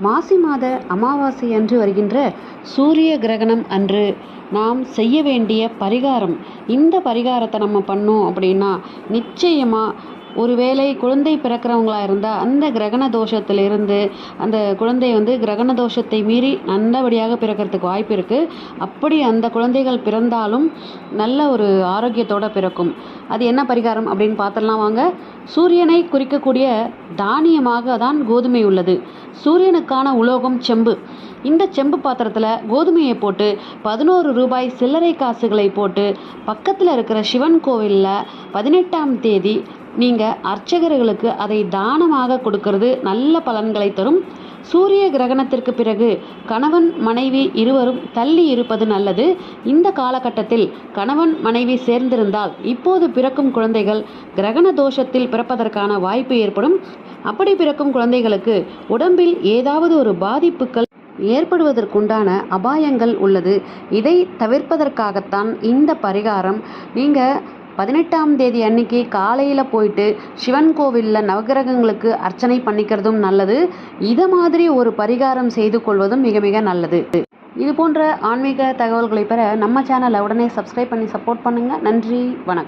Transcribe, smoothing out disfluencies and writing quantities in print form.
மாசி மாத அமாவாசை அன்று வருகின்ற சூரிய கிரகணம் அன்று நாம் செய்ய வேண்டிய பரிகாரம். இந்த பரிகாரத்தை நம்ம பண்ணோம் அப்படின்னா நிச்சயமாக ஒருவேளை குழந்தை பிறக்கிறவங்களா இருந்தால் அந்த கிரகண தோஷத்திலிருந்து அந்த குழந்தை கிரகண தோஷத்தை மீறி நல்லபடியாக பிறக்கிறதுக்கு வாய்ப்பு இருக்குது. அப்படி அந்த குழந்தைகள் பிறந்தாலும் நல்ல ஒரு ஆரோக்கியத்தோடு பிறக்கும். அது என்ன பரிகாரம் அப்படின்னு பார்த்துடலாம் வாங்க. சூரியனை குறிக்கக்கூடிய தானியமாக தான் கோதுமை உள்ளது. சூரியனுக்கான உலோகம் செம்பு. இந்த செம்பு பாத்திரத்தில் கோதுமையை போட்டு 11 ரூபாய் சில்லறை காசுகளை போட்டு பக்கத்தில் இருக்கிற சிவன் கோவிலில் 18ஆம் தேதி நீங்கள் அர்ச்சகர்களுக்கு அதை தானமாக கொடுக்கறது நல்ல பலன்களை தரும். சூரிய கிரகணத்திற்கு பிறகு கணவன் மனைவி இருவரும் தள்ளி இருப்பது நல்லது. இந்த காலகட்டத்தில் கணவன் மனைவி சேர்ந்திருந்தால் இப்போது பிறக்கும் குழந்தைகள் கிரகண தோஷத்தில் பிறப்பதற்கான வாய்ப்பு ஏற்படும். அப்படி பிறக்கும் குழந்தைகளுக்கு உடம்பில் ஏதாவது ஒரு பாதிப்புகள் ஏற்படுவதற்குண்டான அபாயங்கள் உள்ளது. இதை தவிர்ப்பதற்காகத்தான் இந்த பரிகாரம். நீங்கள் 18ஆம் தேதி அன்னைக்கு காலையில் போயிட்டு சிவன் கோவிலில் நவகிரகங்களுக்கு அர்ச்சனை பண்ணிக்கிறதும் நல்லது. இதை மாதிரி ஒரு பரிகாரம் செய்து கொள்வதும் மிக மிக நல்லது. இது போன்ற ஆன்மீக தகவல்களை பெற நம்ம சேனலை உடனே சப்ஸ்கிரைப் பண்ணி சப்போர்ட் பண்ணுங்கள். நன்றி, வணக்கம்.